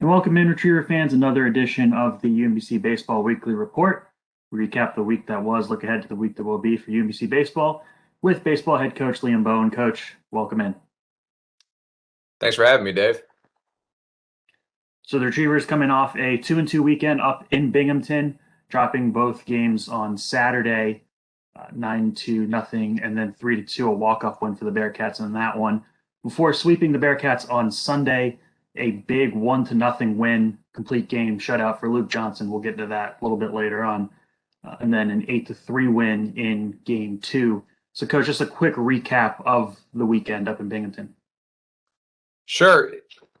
And welcome in, Retriever fans, another edition of the UMBC Baseball Weekly Report. We recap the week that was, look ahead to the week that will be for UMBC Baseball with baseball head coach Liam Bowen. Coach, welcome in. Thanks for having me, Dave. So the Retrievers coming off a 2-2 weekend up in Binghamton, dropping both games on Saturday, 9-0, and then 3-2, a walk-off win for the Bearcats in that one, before sweeping the Bearcats on Sunday. A big 1-0 win, complete game shutout for Luke Johnson. We'll get to that a little bit later on. And then an 8-3 win in game two. So, Coach, just a quick recap of the weekend up in Binghamton. Sure.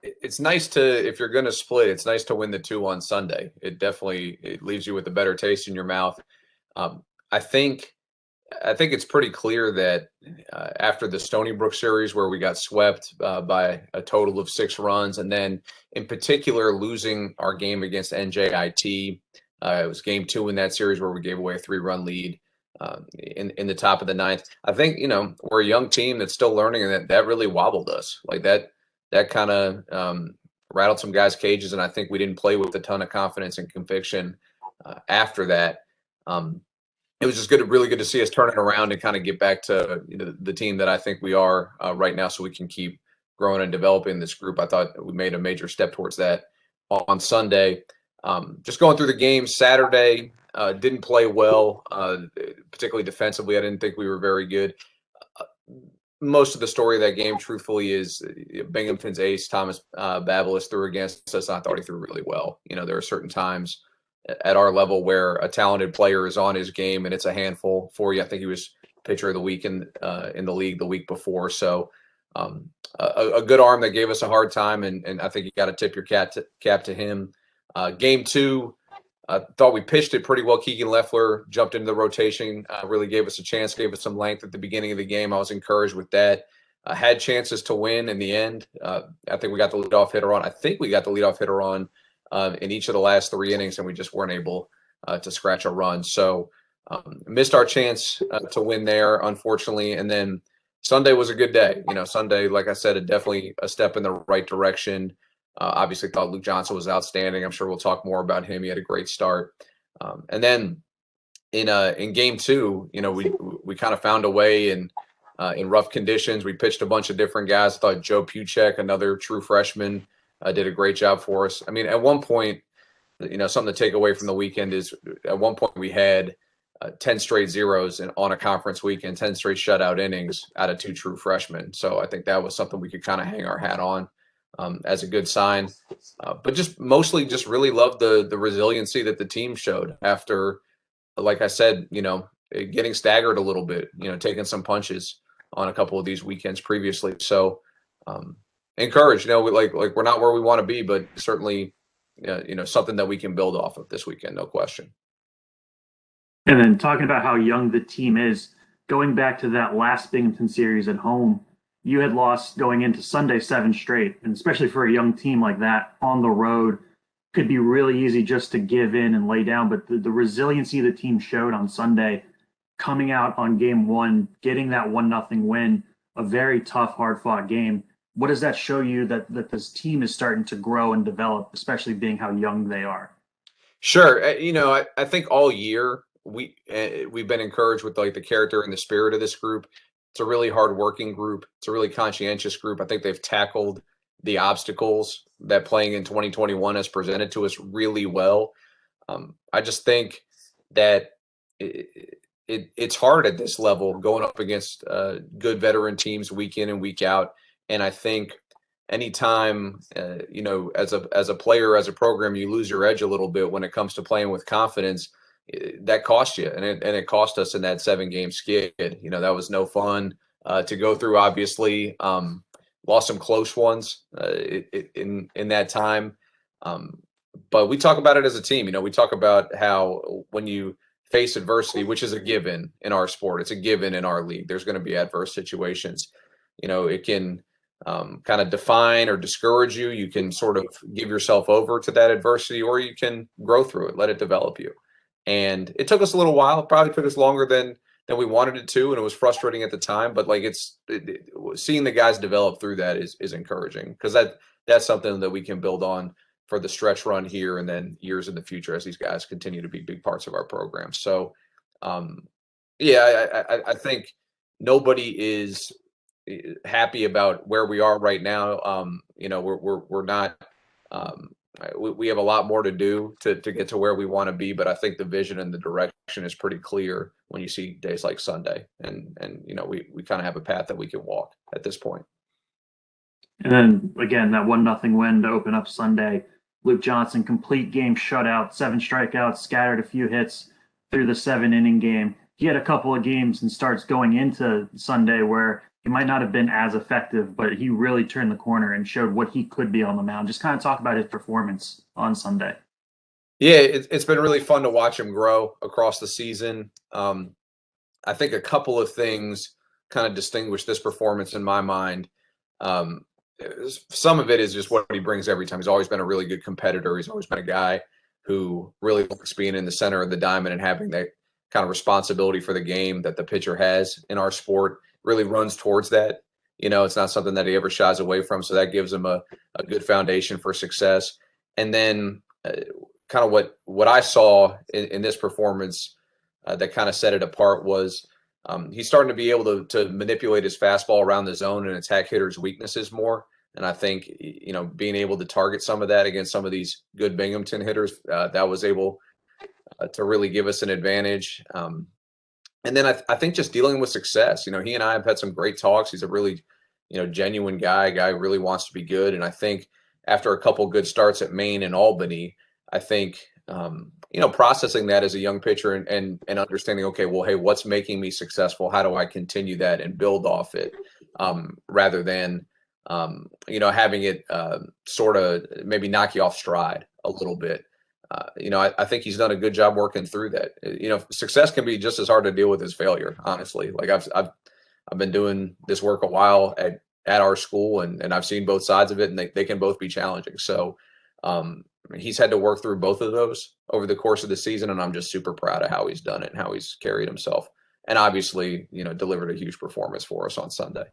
It's nice to, if you're going to split, it's nice to win the two on Sunday. It leaves you with a better taste in your mouth. I think it's pretty clear that after the Stony Brook series, where we got swept by a total of 6 runs, and then in particular losing our game against NJIT, it was game 2 in that series where we gave away a 3-run lead in the top of the 9th. I think we're a young team that's still learning, and that really wobbled us. Like that kind of rattled some guys' cages, and I think we didn't play with a ton of confidence and conviction after that. It was just really good to see us turn it around and kind of get back to the team that I think we are right now, so we can keep growing and developing this group. I thought we made a major step towards that on Sunday. Just going through the game, Saturday didn't play well, particularly defensively. I didn't think we were very good. Most of the story of that game, truthfully, is Binghamton's ace, Thomas Babelis, threw against us. I thought he threw really well. There are certain times at our level where a talented player is on his game and it's a handful for you. I think he was pitcher of the week in the league the week before. So a good arm that gave us a hard time, and I think you got to tip your cap to him. Game 2, I thought we pitched it pretty well. Keegan Leffler jumped into the rotation, really gave us a chance, gave us some length at the beginning of the game. I was encouraged with that. Had chances to win in the end. I think we got the leadoff hitter on. I think we got the leadoff hitter on in each of the last 3 innings, and we just weren't able to scratch a run. So missed our chance to win there, unfortunately. And then Sunday was a good day. Sunday, like I said, definitely a step in the right direction. Obviously thought Luke Johnson was outstanding. I'm sure we'll talk more about him. He had a great start. And then in game 2, we kind of found a way in rough conditions. We pitched a bunch of different guys. I thought Joe Puchek, another true freshman, did a great job for us. I mean, at one point, something to take away from the weekend is at one point we had 10 straight zeros on a conference weekend, 10 straight shutout innings out of 2 true freshmen. So I think that was something we could kind of hang our hat on as a good sign. But just mostly just really loved the resiliency that the team showed after, like I said, getting staggered a little bit, taking some punches on a couple of these weekends previously. So encouraged, we're not where we want to be, but certainly, something that we can build off of this weekend, no question. And then talking about how young the team is, going back to that last Binghamton series at home, you had lost going into Sunday 7 straight, and especially for a young team like that on the road, could be really easy just to give in and lay down. But the resiliency the team showed on Sunday, coming out on game 1, getting that 1-0 win, a very tough, hard-fought game. What does that show you that this team is starting to grow and develop, especially being how young they are? Sure. I think all year we've been encouraged with the character and the spirit of this group. It's a really hardworking group. It's a really conscientious group. I think they've tackled the obstacles that playing in 2021 has presented to us really well. I just think that it's hard at this level going up against good veteran teams week in and week out. And I think anytime, as a player, as a program, you lose your edge a little bit when it comes to playing with confidence, that cost you. And it cost us in that 7-game skid. That was no fun to go through, obviously. Lost some close ones in that time. But we talk about it as a team. We talk about how when you face adversity, which is a given in our sport, it's a given in our league, there's going to be adverse situations. It can kind of define or discourage you. You can sort of give yourself over to that adversity, or you can grow through it, let it develop you. And it took us a little while. It probably took us longer than we wanted it to, and it was frustrating at the time. But seeing the guys develop through that is encouraging, because that's something that we can build on for the stretch run here and then years in the future as these guys continue to be big parts of our program. So, yeah, I think nobody is happy about where we are right now. We're not. We have a lot more to do to get to where we want to be, but I think the vision and the direction is pretty clear when you see days like Sunday, and we kind of have a path that we can walk at this point. And then again, that 1-0 win to open up Sunday. Luke Johnson, complete game shutout, 7 strikeouts, scattered a few hits through the 7-inning game. He had a couple of games and starts going into Sunday where he might not have been as effective, but he really turned the corner and showed what he could be on the mound. Just kind of talk about his performance on Sunday. Yeah, it's been really fun to watch him grow across the season. I think a couple of things kind of distinguish this performance in my mind. Some of it is just what he brings every time. He's always been a really good competitor. He's always been a guy who really likes being in the center of the diamond and having that kind of responsibility for the game that the pitcher has in our sport. Really runs towards that. It's not something that he ever shies away from. So that gives him a good foundation for success. And then kind of what I saw in this performance that kind of set it apart was he's starting to be able to manipulate his fastball around the zone and attack hitters' weaknesses more. And I think, being able to target some of that against some of these good Binghamton hitters, that was able to really give us an advantage. And then I think just dealing with success, he and I have had some great talks. He's a really, genuine guy who really wants to be good. And I think after a couple good starts at Maine and Albany, I think, processing that as a young pitcher and understanding, okay, well, hey, what's making me successful? How do I continue that and build off it? Rather than, having it sort of maybe knock you off stride a little bit. I think he's done a good job working through that. Success can be just as hard to deal with as failure, honestly. Like I've been doing this work a while at our school and I've seen both sides of it, and they can both be challenging. So he's had to work through both of those over the course of the season, and I'm just super proud of how he's done it and how he's carried himself. And obviously, delivered a huge performance for us on Sunday.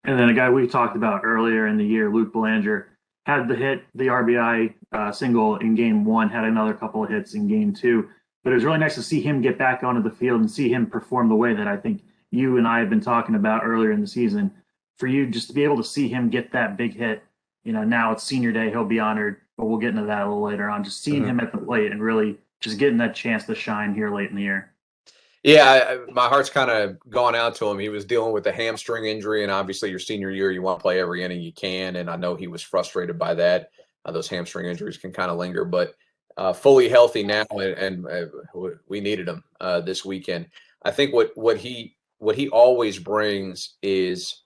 And then a guy we talked about earlier in the year, Luke Belanger, had the RBI single in game 1, had another couple of hits in game 2. But it was really nice to see him get back onto the field and see him perform the way that I think you and I have been talking about earlier in the season. For you, just to be able to see him get that big hit, now it's senior day, he'll be honored, but we'll get into that a little later on. Just seeing him at the plate and really just getting that chance to shine here late in the year. Yeah, my heart's kind of gone out to him. He was dealing with a hamstring injury, and obviously your senior year, you want to play every inning you can, and I know he was frustrated by that. Those hamstring injuries can kind of linger, but fully healthy now, and we needed him this weekend. I think what he always brings is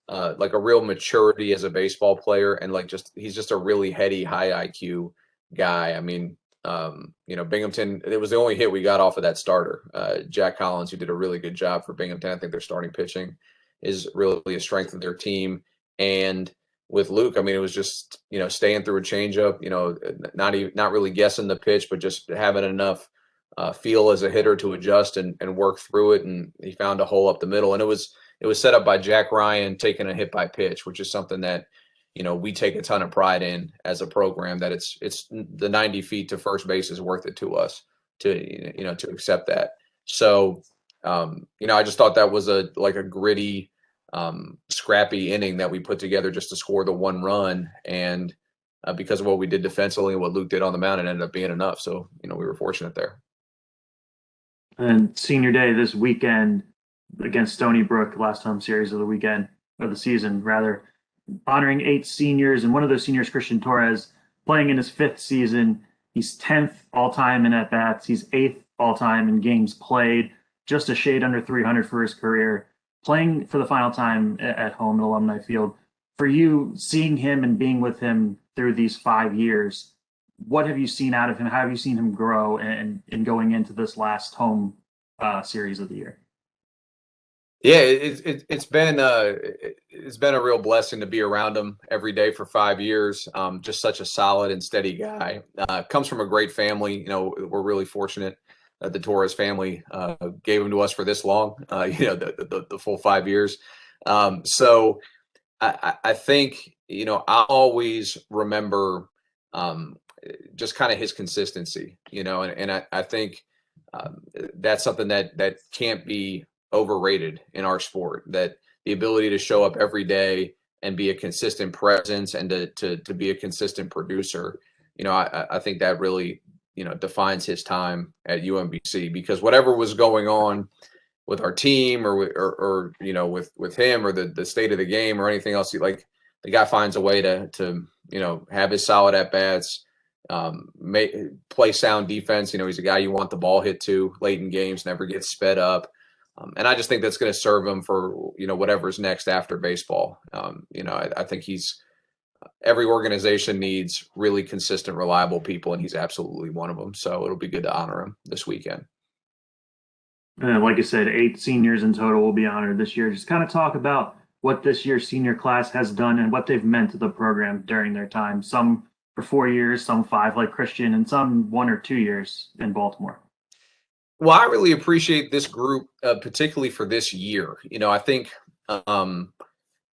like a real maturity as a baseball player, and he's just a really heady, high IQ guy. I mean, Binghamton, it was the only hit we got off of that starter. Jack Collins, who did a really good job for Binghamton. I think their starting pitching is really a strength of their team. And with Luke, I mean, it was just, staying through a changeup, not really guessing the pitch, but just having enough feel as a hitter to adjust and work through it. And he found a hole up the middle. And it was set up by Jack Ryan taking a hit by pitch, which is something that, we take a ton of pride in as a program, that it's the 90 feet to first base is worth it to us to accept that. So, I just thought that was a gritty, scrappy inning that we put together just to score the 1 run. And because of what we did defensively and what Luke did on the mound, it ended up being enough. So, we were fortunate there. And senior day this weekend against Stony Brook, last home series of the season, rather, honoring 8 seniors, and one of those seniors, Christian Torres, playing in his 5th season. He's 10th all-time in at-bats. He's 8th all-time in games played, just a shade under 300 for his career, playing for the final time at home at Alumni Field. For you, seeing him and being with him through these 5 years, what have you seen out of him? How have you seen him grow and going into this last home series of the year? Yeah, it's been a real blessing to be around him every day for 5 years. Just such a solid and steady guy. Comes from a great family. We're really fortunate that the Torres family gave him to us for this long. The full 5 years. So I think I always remember um, just kind of his consistency, and I think that's something that can't be overrated in our sport. That the ability to show up every day and be a consistent presence and to be a consistent producer. I think that really defines his time at UMBC, because whatever was going on with our team or with him or the state of the game or anything else, like the guy finds a way to have his solid at bats, play sound defense. He's a guy you want the ball hit to late in games, never gets sped up. And I just think that's going to serve him for, whatever's next after baseball. I think every organization needs really consistent, reliable people, and he's absolutely one of them. So it'll be good to honor him this weekend. And like I said, 8 seniors in total will be honored this year. Just kind of talk about what this year's senior class has done and what they've meant to the program during their time. Some for 4 years, some 5 like Christian, and some 1 or 2 years in Baltimore. Well, I really appreciate this group, particularly for this year. I think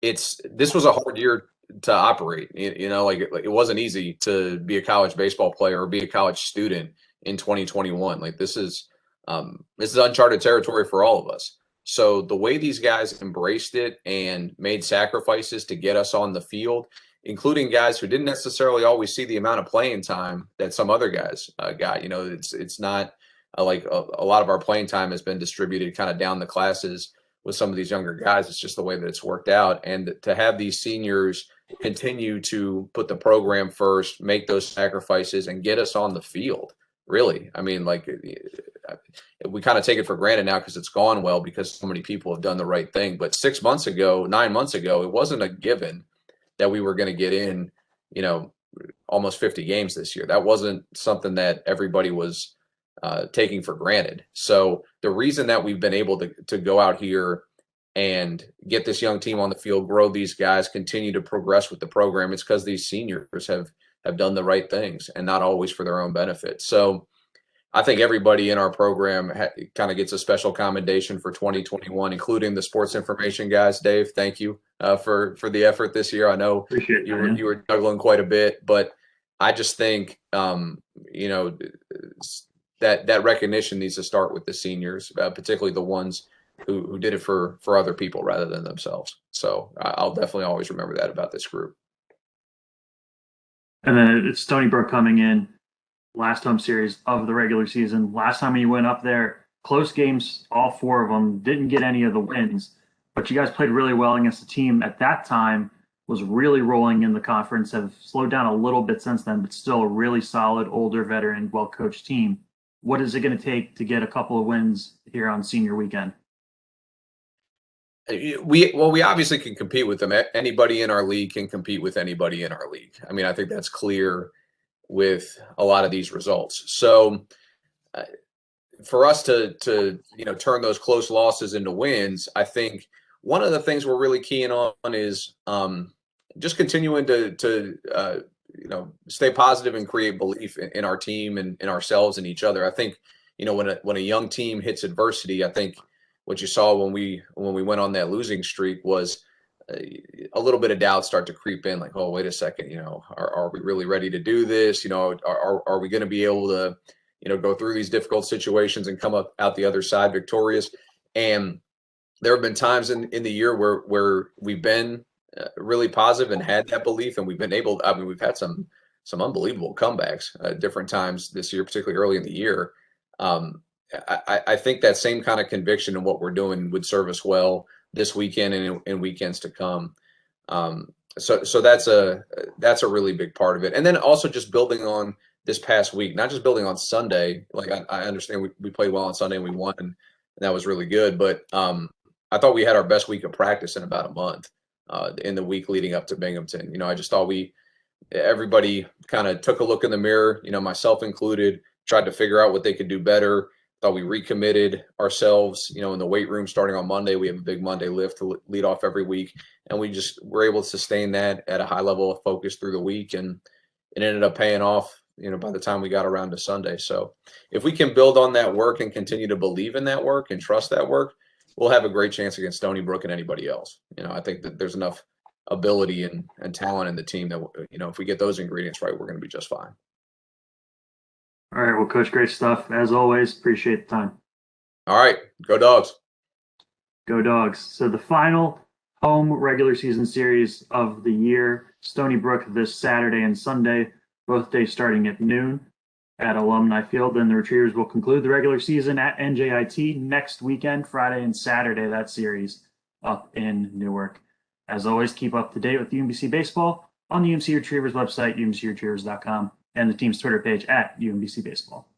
this was a hard year to operate. Like it wasn't easy to be a college baseball player or be a college student in 2021. Like this is uncharted territory for all of us. So the way these guys embraced it and made sacrifices to get us on the field, including guys who didn't necessarily always see the amount of playing time that some other guys got. It's not like a lot of our playing time has been distributed kind of down the classes with some of these younger guys. It's just the way that it's worked out. And to have these seniors continue to put the program first, make those sacrifices, and get us on the field. Really, I mean, like we kind of take it for granted now because it's gone well because so many people have done the right thing. But 6 months ago, 9 months ago, it wasn't a given that we were going to get in, almost 50 games this year. That wasn't something that everybody was taking for granted. So the reason that we've been able to go out here and get this young team on the field, grow these guys, continue to progress with the program, it's because these seniors have done the right things and not always for their own benefit. So I think everybody in our program kind of gets a special commendation for 2021, including the sports information guys. Dave, thank you for the effort this year. I know Appreciate you were juggling quite a bit, but I just think that recognition needs to start with the seniors, particularly the ones who did it for other people rather than themselves. So I'll definitely always remember that about this group. And then it's Stony Brook coming in, last home series of the regular season. Last time you went up there, close games, all 4 of them, didn't get any of the wins, but you guys played really well against a team at that time was really rolling in the conference, have slowed down a little bit since then, but still a really solid, older, veteran, well-coached team. What is it going to take to get a couple of wins here on senior weekend? We obviously can compete with them. Anybody in our league can compete with anybody in our league. I mean, I think that's clear with a lot of these results. So for us to turn those close losses into wins, I think one of the things we're really keying on is just continuing to stay positive and create belief in our team and in ourselves and each other. I think when a young team hits adversity, I think what you saw when we went on that losing streak was a little bit of doubt start to creep in, like, oh, wait a second, are we really ready to do this? Are we going to be able to, go through these difficult situations and come up out the other side victorious? And there have been times in the year where we've been really positive and had that belief, and we've been able. I mean, we've had some unbelievable comebacks at different times this year, particularly early in the year. I think that same kind of conviction in what we're doing would serve us well this weekend and weekends to come. So that's a really big part of it. And then also just building on this past week, not just building on Sunday. Like I understand we played well on Sunday and we won, and that was really good. But I thought we had our best week of practice in about a month in the week leading up to Binghamton. I just thought everybody kind of took a look in the mirror, myself included, tried to figure out what they could do better. Thought we recommitted ourselves, in the weight room starting on Monday. We have a big Monday lift to lead off every week. And we just were able to sustain that at a high level of focus through the week. And it ended up paying off, by the time we got around to Sunday. So if we can build on that work and continue to believe in that work and trust that work, we'll have a great chance against Stony Brook and anybody else. I think that there's enough ability and talent in the team that, if we get those ingredients right, we're going to be just fine. All right. Well, Coach, great stuff. As always, appreciate the time. All right. Go Dogs. Go Dogs. So the final home regular season series of the year, Stony Brook this Saturday and Sunday, both days starting at noon at Alumni Field. Then the Retrievers will conclude the regular season at NJIT next weekend, Friday and Saturday, that series up in Newark. As always, keep up to date with UMBC baseball on the UMC Retrievers website, umbcretrievers.com, and the team's Twitter page at UMBC Baseball.